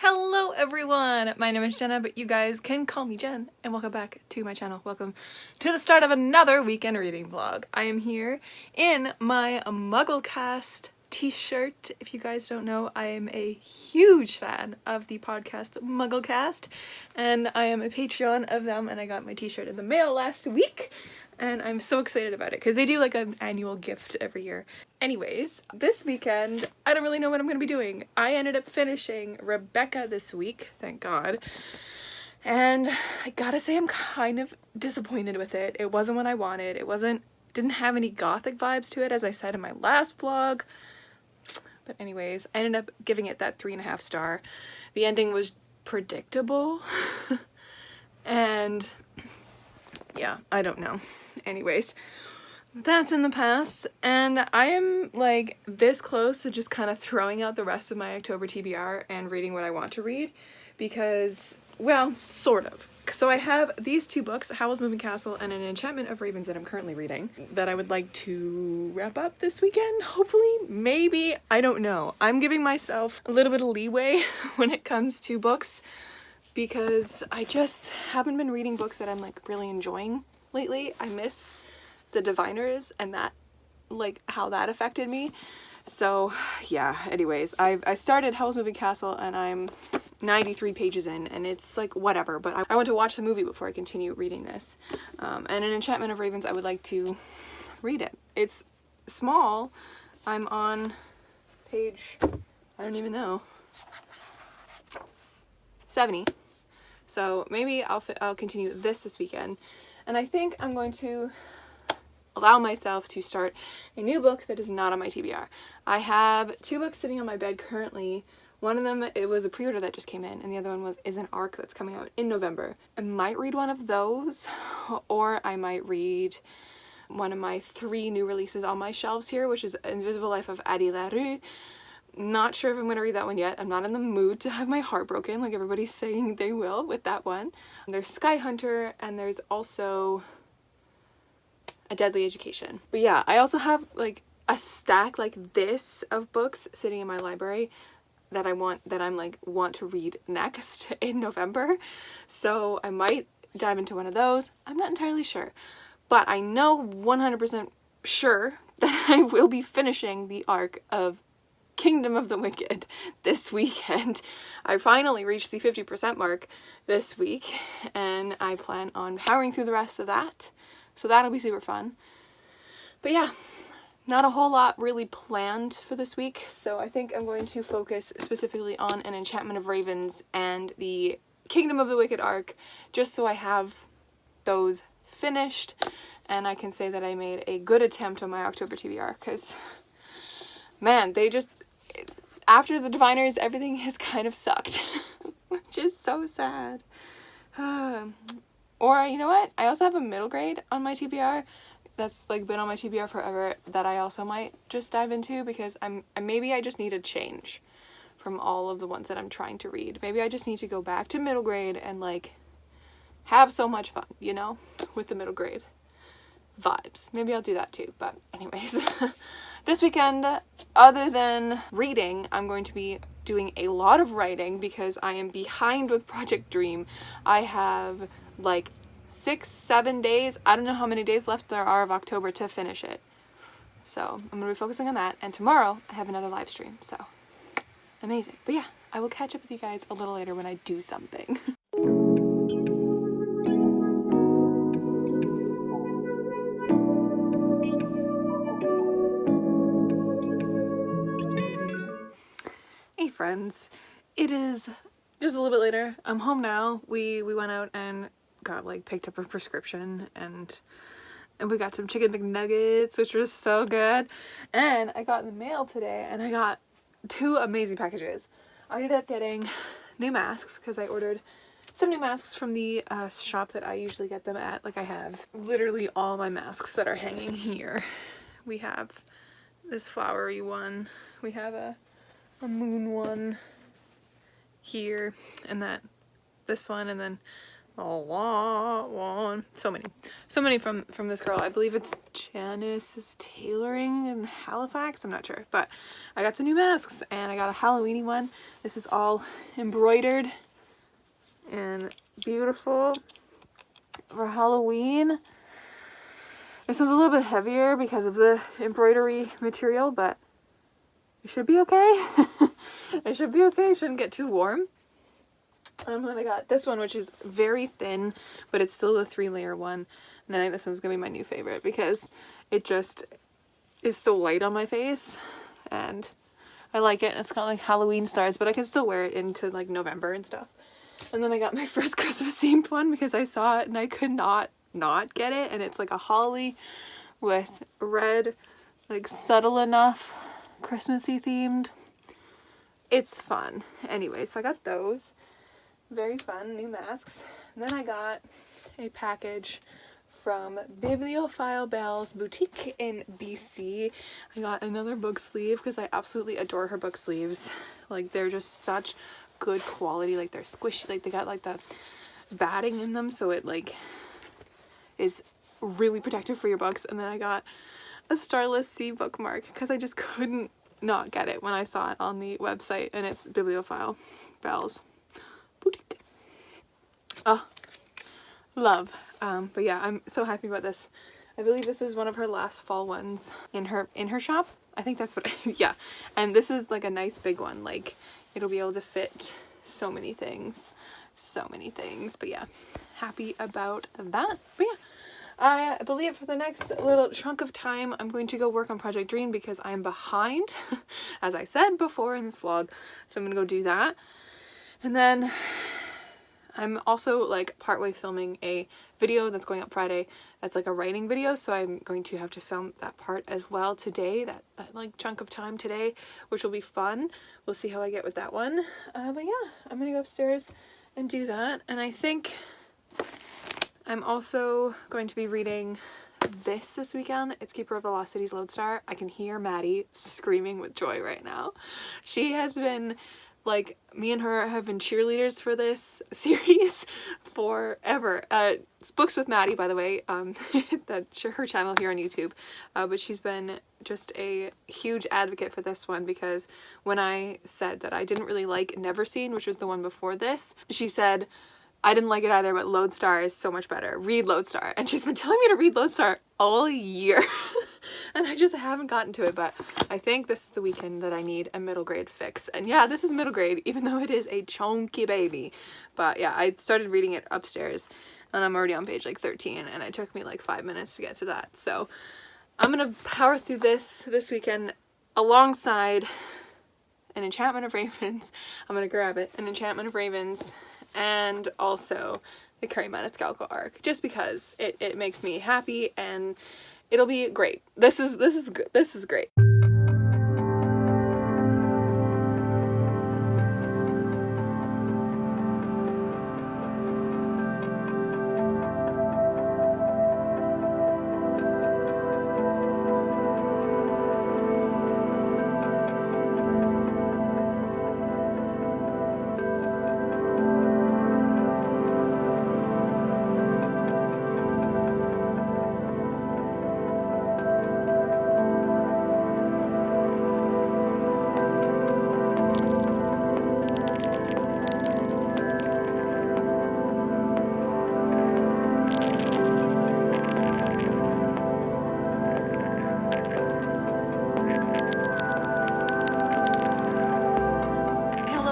Hello everyone! My name is Jenna, but you guys can call me Jen, and welcome back to my channel. Welcome to the start of another weekend reading vlog. I am here in my Mugglecast t-shirt. If you guys don't know, I am a huge fan of the podcast Mugglecast, and I am a Patreon of them, and I got my t-shirt in the mail last week. And I'm so excited about it because they do like an annual gift every year. Anyways, this weekend, I don't really know what I'm going to be doing. I ended up finishing Rebecca this week, thank God. And I gotta say I'm kind of disappointed with it. It wasn't what I wanted. Didn't have any gothic vibes to it, as I said in my last vlog. But anyways, I ended up giving it that 3.5 star. The ending was predictable. And yeah, I don't know. Anyways, that's in the past, and I am like this close to just kind of throwing out the rest of my October TBR and reading what I want to read because, well, sort of. So I have these two books, Howl's Moving Castle and An Enchantment of Ravens, that I'm currently reading that I would like to wrap up this weekend, hopefully, maybe, I don't know. I'm giving myself a little bit of leeway when it comes to books because I just haven't been reading books that I'm like really enjoying lately. I miss the Diviners and that, like, how that affected me. So yeah, anyways, I started Howl's Moving Castle and I'm 93 pages in, and it's like whatever, but I want to watch the movie before I continue reading this. And An Enchantment of Ravens, I would like to read it. It's small. I'm on page, I don't even know, 70. So maybe I'll continue this weekend. And I think I'm going to allow myself to start a new book that is not on my TBR. I have two books sitting on my bed currently. One of them, it was a pre-order that just came in, and the other one is an ARC that's coming out in November. I might read one of those, or I might read one of my 3 new releases on my shelves here, which is Invisible Life of Addie LaRue. Not sure if I'm going to read that one yet. I'm not in the mood to have my heart broken like everybody's saying they will with that one. There's Sky Hunter, and there's also A Deadly Education. But yeah, I also have like a stack like this of books sitting in my library that I'm like want to read next in November. So I might dive into one of those. I'm not entirely sure. But I know 100% sure that I will be finishing the arc of Kingdom of the Wicked this weekend. I finally reached the 50% mark this week, and I plan on powering through the rest of that, so that'll be super fun. But yeah, not a whole lot really planned for this week, so I think I'm going to focus specifically on An Enchantment of Ravens and the Kingdom of the Wicked arc, just so I have those finished and I can say that I made a good attempt on my October TBR, because man, they just, after the Diviners, everything has kind of sucked, which is so sad. Or, you know what? I also have a middle grade on my TBR that's like been on my TBR forever that I also might just dive into, because maybe I just need a change from all of the ones that I'm trying to read. Maybe I just need to go back to middle grade and like have so much fun, you know, with the middle grade vibes. Maybe I'll do that too, but anyways. This weekend, other than reading, I'm going to be doing a lot of writing because I am behind with Project Dream. I have like 6-7 days, I don't know how many days left there are of October to finish it. So I'm going to be focusing on that, and tomorrow I have another live stream, so amazing. But yeah, I will catch up with you guys a little later when I do something. Hey friends, it is just a little bit later. I'm home now. We went out and picked up a prescription, and we got some chicken McNuggets, which was so good. And I got in the mail today, and I got 2 amazing packages. I ended up getting new masks because I ordered some new masks from the shop that I usually get them at. Like, I have literally all my masks that are hanging here. We have this flowery one. We have a moon one here, and this one, and then So many from this girl. I believe it's Janice's Tailoring in Halifax. I'm not sure, but I got some new masks and I got a Halloweeny one. This is all embroidered and beautiful for Halloween. This one's a little bit heavier because of the embroidery material, but it should be okay. It should be okay. It shouldn't get too warm. And then I got this one, which is very thin, but it's still the 3-layer one. And I think this one's gonna be my new favorite because it just is so light on my face and I like it. It's got like Halloween stars, but I can still wear it into like November and stuff. And then I got my first Christmas themed one because I saw it and I could not get it. And it's like a holly with red, like subtle enough Christmassy themed. It's fun. Anyway, so I got those. Very fun new masks. And then I got a package from Bibliophile Belle's boutique in BC. I got another book sleeve because I absolutely adore her book sleeves. Like, they're just such good quality. Like, they're squishy. Like, they got like the batting in them, so it like is really protective for your books. And then I got a Starless Sea bookmark because I just couldn't not get it when I saw it on the website, and it's Bibliophile Belle's boutique. Oh, love. But yeah, I'm so happy about this. I believe this was one of her last fall ones in her shop. I think that's what yeah. And this is like a nice big one. Like, it'll be able to fit so many things. But yeah, happy about that. But yeah, I believe for the next little chunk of time, I'm going to go work on Project Dream because I'm behind, as I said before in this vlog. So I'm gonna go do that. And then I'm also like partway filming a video that's going up Friday. That's like a writing video. So I'm going to have to film that part as well today, that like chunk of time today, which will be fun. We'll see how I get with that one. But yeah, I'm gonna go upstairs and do that. And I think I'm also going to be reading this weekend. It's Keeper of the Lost Cities Lodestar. I can hear Maddie screaming with joy right now. She has been like, me and her have been cheerleaders for this series forever. It's Books with Maddie, by the way. That's her channel here on YouTube. But she's been just a huge advocate for this one because when I said that I didn't really like Neverseen, which was the one before this, she said, I didn't like it either, but Lodestar is so much better. Read Lodestar. And she's been telling me to read Lodestar all year. And I just haven't gotten to it, but I think this is the weekend that I need a middle grade fix. And yeah, this is middle grade, even though it is a chunky baby. But yeah, I started reading it upstairs and I'm already on page like 13 and it took me like 5 minutes to get to that. So I'm gonna power through this weekend alongside An Enchantment of Ravens. I'm gonna grab it, An Enchantment of Ravens, and also the Carrie Maniscalco arc, just because it makes me happy and it'll be great. This is good. This is great.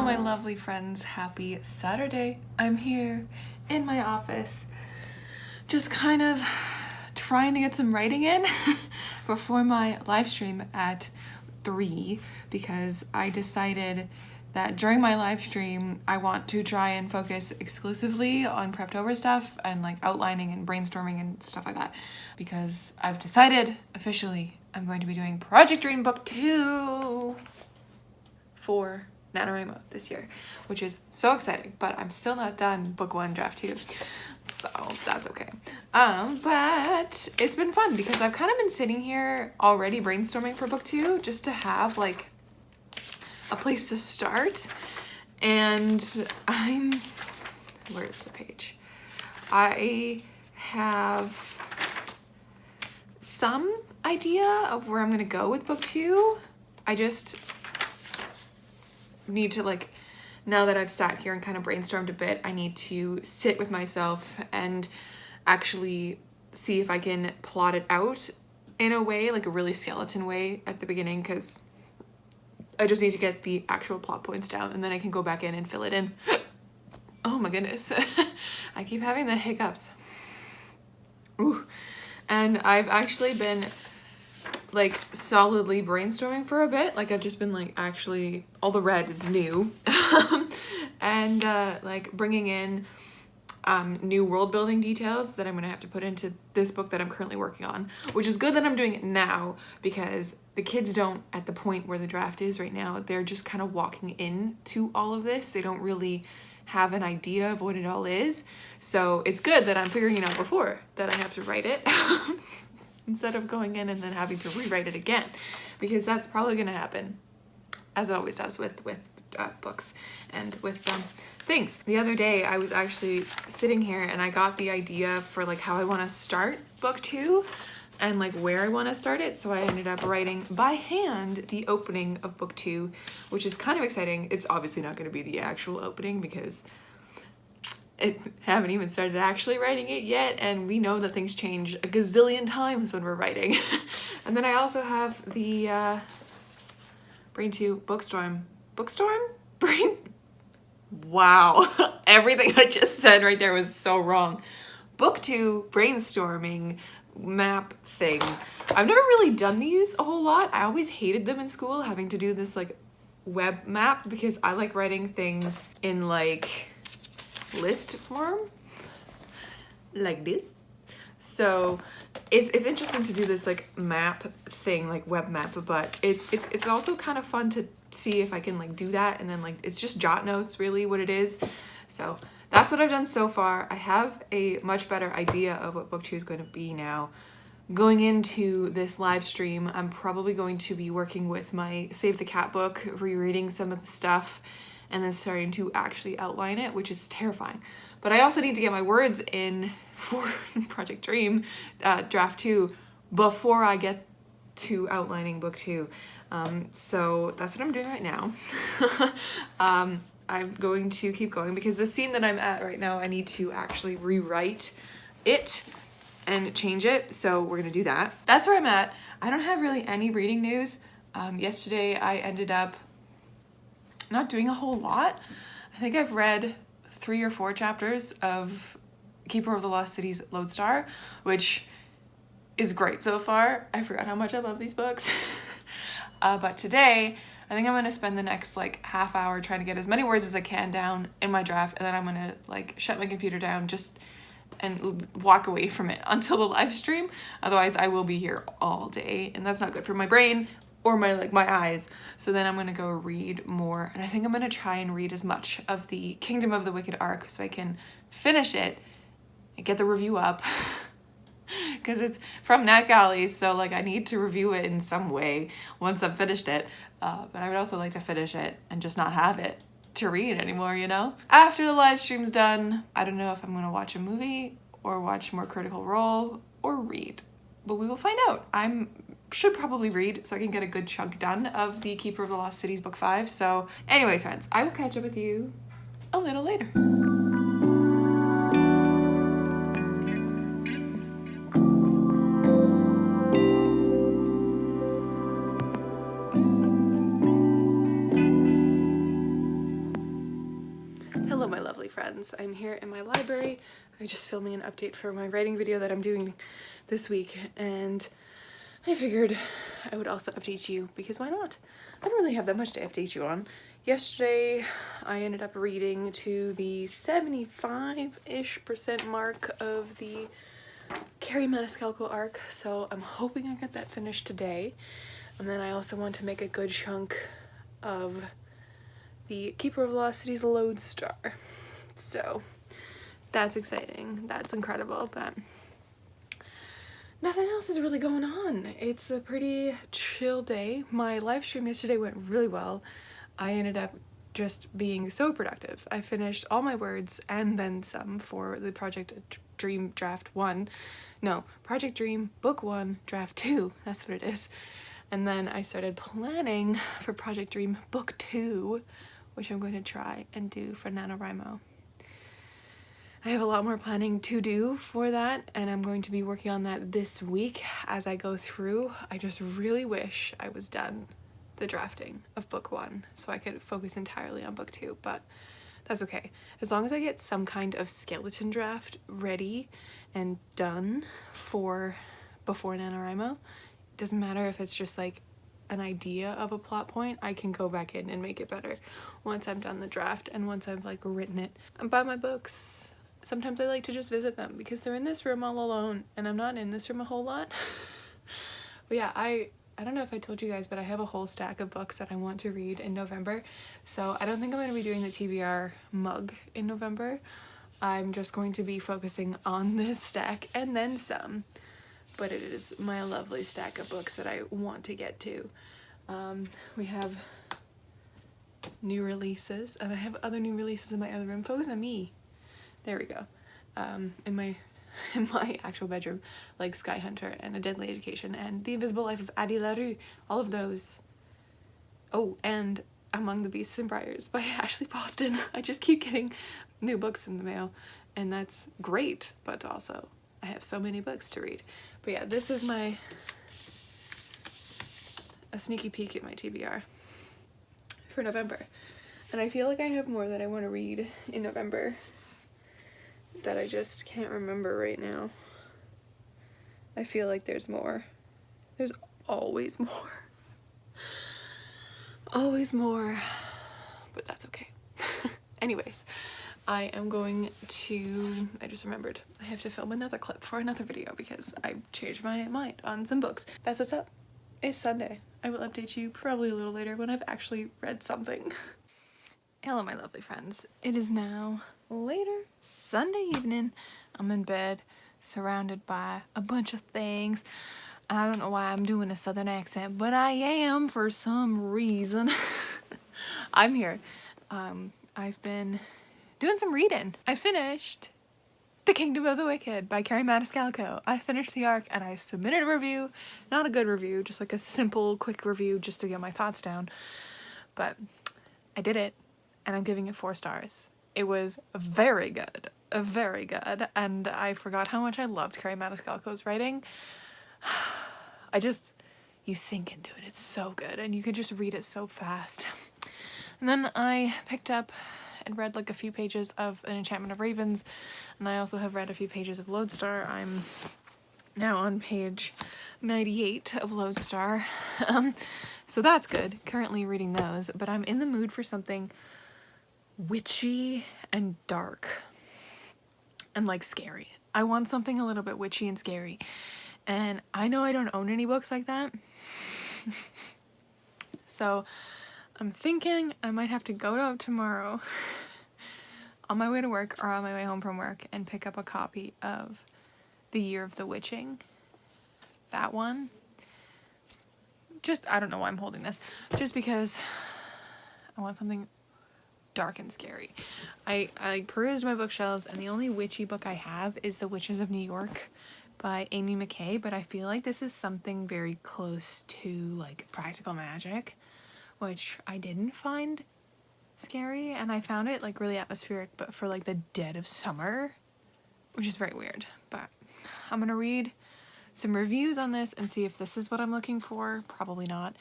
My lovely friends, happy Saturday. I'm here in my office just kind of trying to get some writing in before my live stream at 3 because I decided that during my live stream I want to try and focus exclusively on Preptober stuff and like outlining and brainstorming and stuff like that because I've decided officially I'm going to be doing Project Dream Book 2 for NaNoWriMo this year, which is so exciting, but I'm still not done book 1 draft 2, so that's okay. But it's been fun because I've kind of been sitting here already brainstorming for book 2 just to have like a place to start, and where's the page? I have some idea of where I'm gonna go with book 2. I just need to, like, now that I've sat here and kind of brainstormed a bit, I need to sit with myself and actually see if I can plot it out in a way, like a really skeleton way at the beginning, because I just need to get the actual plot points down and then I can go back in and fill it in. Oh my goodness. I keep having the hiccups. Ooh. And I've actually been like solidly brainstorming for a bit. Like I've just been like, actually all the red is new. And like bringing in new world building details that I'm gonna have to put into this book that I'm currently working on, which is good that I'm doing it now because the kids don't, at the point where the draft is right now, they're just kind of walking into all of this. They don't really have an idea of what it all is. So it's good that I'm figuring it out before that I have to write it instead of going in and then having to rewrite it again, because that's probably gonna happen, as it always does with books and with things. The other day I was actually sitting here and I got the idea for like how I want to start book 2 and like where I want to start it. So I ended up writing by hand the opening of book 2, which is kind of exciting. It's obviously not going to be the actual opening because I haven't even started actually writing it yet, and we know that things change a gazillion times when we're writing. And then I also have the Brain 2 Bookstorm. Brain. Wow, everything I just said right there was so wrong. Book 2 brainstorming map thing. I've never really done these a whole lot. I always hated them in school, having to do this like web map, because I like writing things in like list form like this. So it's interesting to do this like map thing, like web map, but it's also kind of fun to see if I can like do that, and then like it's just jot notes really what it is. So that's what I've done so far. I have a much better idea of what book 2 is going to be now. Going into this live stream, I'm probably going to be working with my Save the Cat book, rereading some of the stuff, and then starting to actually outline it, which is terrifying. But I also need to get my words in for Project Dream draft 2 before I get to outlining book 2. So that's what I'm doing right now. I'm going to keep going because the scene that I'm at right now, I need to actually rewrite it and change it. So we're gonna do that. That's where I'm at. I don't have really any reading news. Yesterday I ended up not doing a whole lot. I think I've read 3 or 4 chapters of Keeper of the Lost City's Lodestar, which is great so far. I forgot how much I love these books. But today, I think I'm gonna spend the next like half hour trying to get as many words as I can down in my draft, and then I'm gonna like shut my computer down and walk away from it until the live stream. Otherwise, I will be here all day, and that's not good for my brain or my eyes. So then I'm gonna go read more, and I think I'm gonna try and read as much of the Kingdom of the Wicked arc so I can finish it and get the review up. Because it's from NetGalley, so like I need to review it in some way once I've finished it. But I would also like to finish it and just not have it to read anymore, you know? After the live stream's done, I don't know if I'm gonna watch a movie or watch more Critical Role or read, but we will find out. Should probably read so I can get a good chunk done of the Keeper of the Lost Cities book 5. So anyways, friends, I will catch up with you a little later. Hello, my lovely friends. I'm here in my library. I'm just filming an update for my writing video that I'm doing this week, and I figured I would also update you because why not? I don't really have that much to update you on. Yesterday, I ended up reading to the 75-ish% mark of the Carrie Maniscalco arc, so I'm hoping I get that finished today. And then I also want to make a good chunk of the Keeper of the Lost City's Lodestar. So that's exciting. That's incredible, but nothing else is really going on. It's a pretty chill day. My live stream yesterday went really well. I ended up just being so productive. I finished all my words and then some for the Project Dream Draft 1. No, Project Dream Book 1 Draft 2. That's what it is. And then I started planning for Project Dream Book 2, which I'm going to try and do for NaNoWriMo. I have a lot more planning to do for that, and I'm going to be working on that this week as I go through. I just really wish I was done the drafting of book 1 so I could focus entirely on book 2, but that's okay. As long as I get some kind of skeleton draft ready and done for before NaNoWriMo, it doesn't matter if it's just like an idea of a plot point, I can go back in and make it better once I'm done the draft and once I've like written it. And buy my books. Sometimes I like to just visit them because they're in this room all alone and I'm not in this room a whole lot. But yeah, I don't know if I told you guys, but I have a whole stack of books that I want to read in November. So I don't think I'm going to be doing the TBR mug in November. I'm just going to be focusing on this stack and then some. But it is my lovely stack of books that I want to get to. We have new releases, and I have other new releases in my other room. Focus on me. There we go. In my actual bedroom, like Sky Hunter and A Deadly Education and The Invisible Life of Addie LaRue, all of those. Oh, and Among the Beasts and Briars by Ashley Boston. I just keep getting new books in the mail, and that's great, but also I have so many books to read. But yeah, this is a sneaky peek at my TBR for November. And I feel like I have more that I want to read in November that I just can't remember right now. I feel like there's more. There's always more. Always more. But that's okay. Anyways, I am going to, I just remembered, I have to film another clip for another video because I changed my mind on some books. That's what's up. It's Sunday. I will update you probably a little later when I've actually read something. Hello, my lovely friends. It is now later Sunday evening. I'm in bed, surrounded by a bunch of things. I don't know why I'm doing a southern accent, but I am for some reason. I'm here. I've been doing some reading. I finished The Kingdom of the Wicked by Carrie Maniscalco. I finished the arc and I submitted a review. Not a good review, just like a simple, quick review just to get my thoughts down. But I did it, and I'm giving it 4 stars. It was very good, and I forgot how much I loved Carrie Maniscalco's writing. You sink into it, it's so good, and you can just read it so fast. And then I picked up and read like a few pages of An Enchantment of Ravens, and I also have read a few pages of Lodestar. I'm now on page 98 of Lodestar, so that's good, currently reading those, but I'm in the mood for something witchy and dark and like scary. I want something a little bit witchy and scary, and I know I don't own any books like that. So I'm thinking I might have to go out tomorrow on my way to work or on my way home from work and pick up a copy of The Year of the Witching. That one. I don't know why I'm holding this. Just because I want something dark and scary. I perused my bookshelves, and the only witchy book I have is The Witches of New York by Amy McKay, but I feel like this is something very close to like practical magic, which I didn't find scary, and I found it like really atmospheric, but for like the dead of summer, which is very weird. But I'm gonna read some reviews on this and see if this is what I'm looking for. Probably not.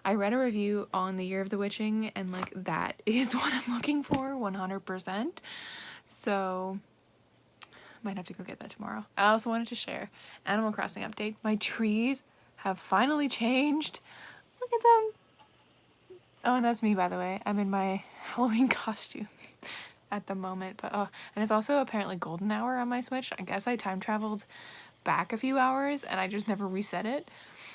I read a review on The Year of the Witching, and like that is what I'm looking for 100%. So might have to go get that tomorrow. I also wanted to share Animal Crossing update. My trees have finally changed. Look at them. Oh, and that's me, by the way. I'm in my Halloween costume at the moment. But oh, and it's also apparently golden hour on my Switch. I guess I time traveled back a few hours and I just never reset it.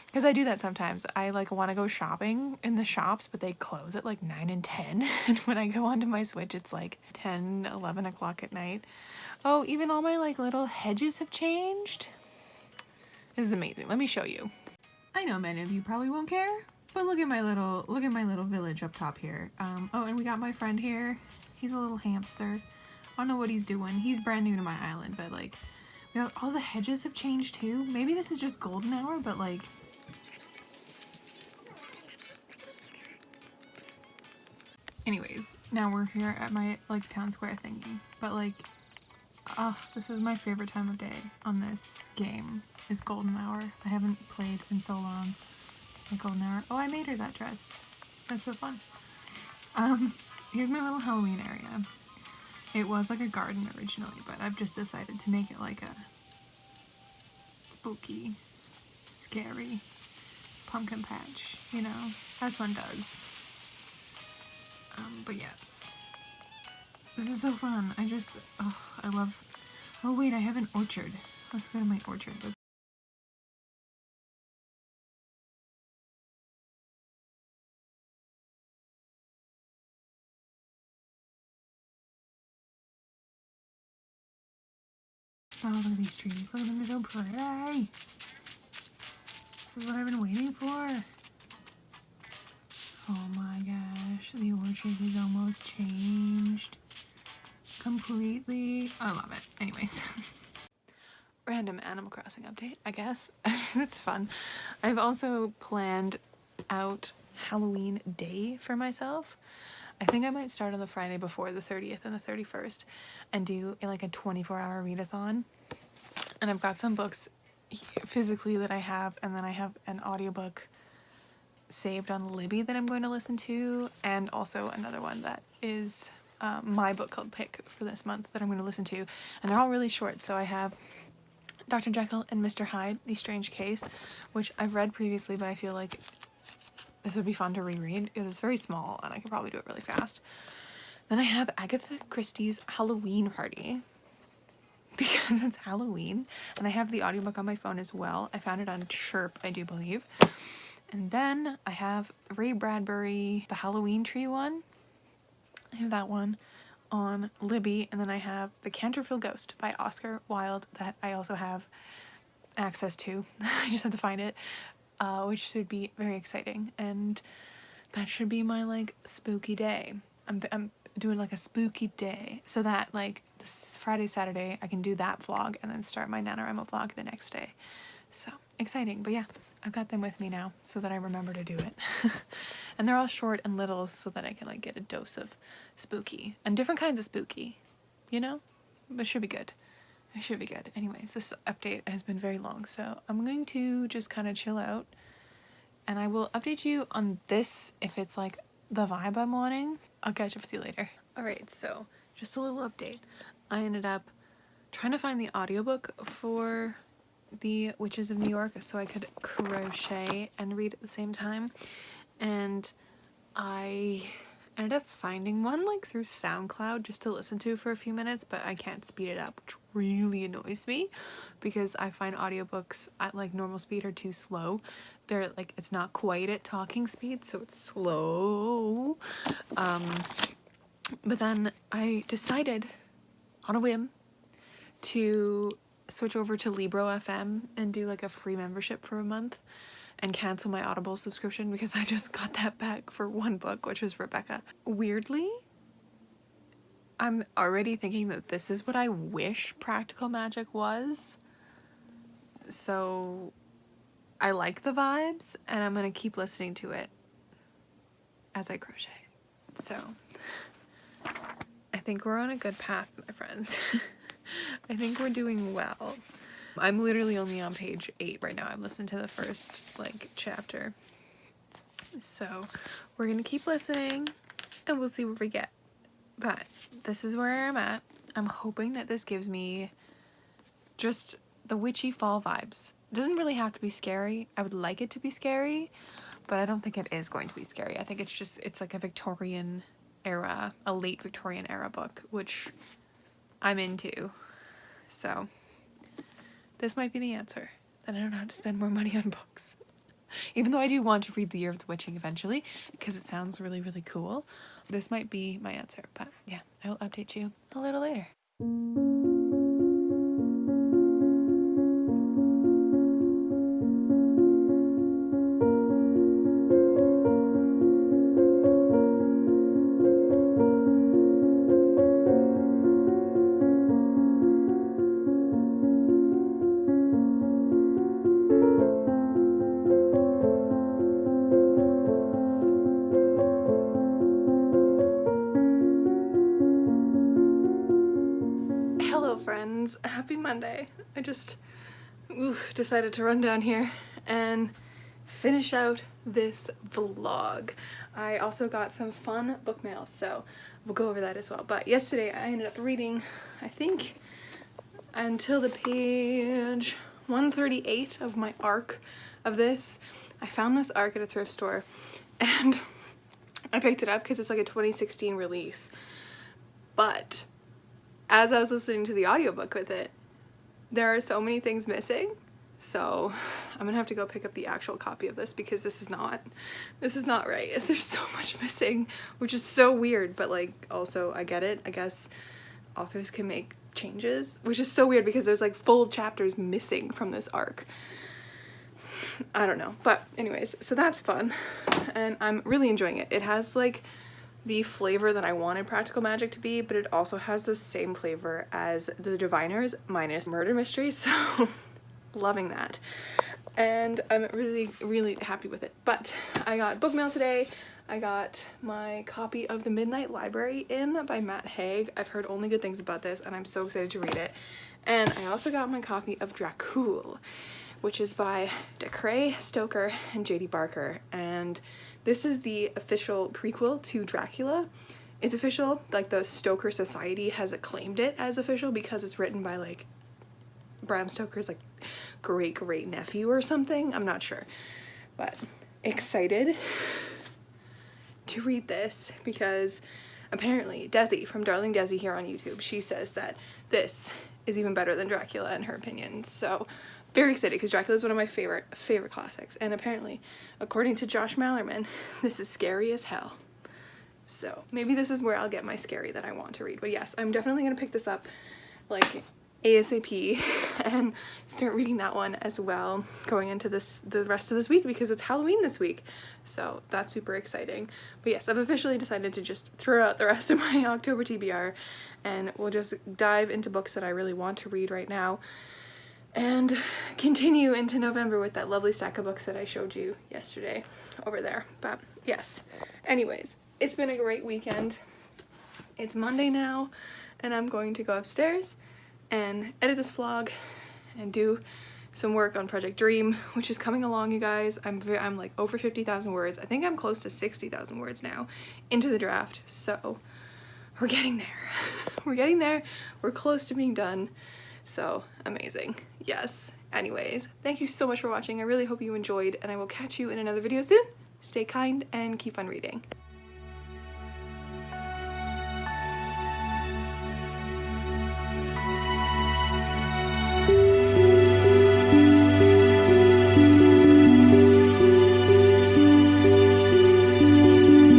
Because I do that sometimes. I like want to go shopping in the shops, but they close at like 9 and 10. And when I go onto my Switch, it's like 10, 11 o'clock at night. Oh, even all my like little hedges have changed. This is amazing. Let me show you. I know many of you probably won't care, But look at my little village up top here. Oh, and we got my friend here. He's a little hamster. I don't know what he's doing. He's brand new to my island, but like, we got, all the hedges have changed too. Maybe this is just golden hour, but like, anyways, now we're here at my like town square thingy. But like, this is my favorite time of day on this game is golden hour. I haven't played in so long. Like golden hour. Oh, I made her that dress. That's so fun. Here's my little Halloween area. It was like a garden originally, but I've just decided to make it like a spooky, scary pumpkin patch, you know, as one does. But yes, this is so fun. I love, oh wait, I have an orchard. Let's go to my orchard. Oh, look at these trees. Look at them, they're so pretty. This is what I've been waiting for. Oh my gosh, the orchard is almost changed completely. I love it. Anyways. Random Animal Crossing update, I guess. It's fun. I've also planned out Halloween day for myself. I think I might start on the Friday before the 30th and the 31st and do like a 24-hour readathon. And I've got some books physically that I have, and then I have an audiobook saved on Libby that I'm going to listen to, and also another one that is my book club pick for this month that I'm going to listen to. And they're all really short, so I have Dr. Jekyll and Mr. Hyde, The Strange Case, which I've read previously, but I feel like this would be fun to reread because it's very small and I could probably do it really fast. Then I have Agatha Christie's Halloween Party because it's Halloween, and I have the audiobook on my phone as well. I found it on Chirp, I do believe. And then I have Ray Bradbury, the Halloween Tree one. I have that one on Libby, and then I have The Canterville Ghost by Oscar Wilde that I also have access to. I just have to find it, which should be very exciting, and that should be my like spooky day. I'm doing like a spooky day so that like this Friday, Saturday I can do that vlog and then start my NaNoWriMo vlog the next day. So exciting. But yeah, I've got them with me now so that I remember to do it. And they're all short and little so that I can like get a dose of spooky and different kinds of spooky, you know? But it should be good. It should be good. Anyways, this update has been very long, so I'm going to just kind of chill out, and I will update you on this if it's like the vibe I'm wanting. I'll catch up with you later. Alright, so just a little update. I ended up trying to find the audiobook for The Witches of New York so I could crochet and read at the same time, and I ended up finding one like through SoundCloud just to listen to for a few minutes, but I can't speed it up, which really annoys me because I find audiobooks at like normal speed are too slow. They're like, it's not quite at talking speed, so it's slow. But then I decided on a whim to switch over to Libro FM and do like a free membership for a month and cancel my Audible subscription because I just got that back for one book, which was Rebecca. Weirdly, I'm already thinking that this is what I wish Practical Magic was. So I like the vibes, and I'm gonna keep listening to it as I crochet. So I think we're on a good path, my friends. I think we're doing well. I'm literally only on page 8 right now. I've listened to the first like chapter. So we're gonna keep listening and we'll see what we get. But this is where I'm at. I'm hoping that this gives me just the witchy fall vibes. It doesn't really have to be scary. I would like it to be scary, but I don't think it is going to be scary. I think it's like a Victorian era, a late Victorian era book, which I'm into. So this might be the answer. Then I don't have to spend more money on books. Even though I do want to read The Year of the Witching eventually, because it sounds really, really cool. This might be my answer, but yeah, I will update you a little later. Hello friends, happy Monday. I just decided to run down here and finish out this vlog. I also got some fun book mail, so we'll go over that as well. But yesterday I ended up reading, I think, until the page 138 of my arc of this. I found this arc at a thrift store and I picked it up because it's like a 2016 release. But as I was listening to the audiobook with it, there are so many things missing. So I'm gonna have to go pick up the actual copy of this because this is not right. There's so much missing, which is so weird, but like also I get it. I guess authors can make changes, which is so weird because there's like full chapters missing from this arc. I don't know, but anyways, so that's fun and I'm really enjoying it. It has like the flavor that I wanted Practical Magic to be, but it also has the same flavor as The Diviners minus murder mystery, so loving that. And I'm really happy with it. But I got book mail today. I got my copy of The Midnight Library In by Matt Haig. I've heard only good things about this and I'm so excited to read it. And I also got my copy of Dracul, which is by Decray Stoker and J.D. Barker. And this is the official prequel to Dracula. It's official, like the Stoker Society has acclaimed it as official because it's written by like Bram Stoker's like great nephew or something. I'm not sure, but excited to read this because apparently Desi from Darling Desi here on YouTube, she says that this is even better than Dracula in her opinion. So very excited because Dracula is one of my favorite classics, and apparently, according to Josh Mallerman, this is scary as hell. So maybe this is where I'll get my scary that I want to read. But yes, I'm definitely gonna pick this up like ASAP and start reading that one as well going into the rest of this week because it's Halloween this week. So that's super exciting. But yes, I've officially decided to just throw out the rest of my October TBR and we'll just dive into books that I really want to read right now and continue into November with that lovely stack of books that I showed you yesterday over there. But yes, anyways, it's been a great weekend. It's Monday now and I'm going to go upstairs and edit this vlog and do some work on Project Dream, which is coming along, you guys. I'm like over 50,000 words. I think I'm close to 60,000 words now into the draft. So we're getting there. We're getting there. We're close to being done. So amazing. Yes. Anyways, thank you so much for watching. I really hope you enjoyed and I will catch you in another video soon. Stay kind and keep on reading.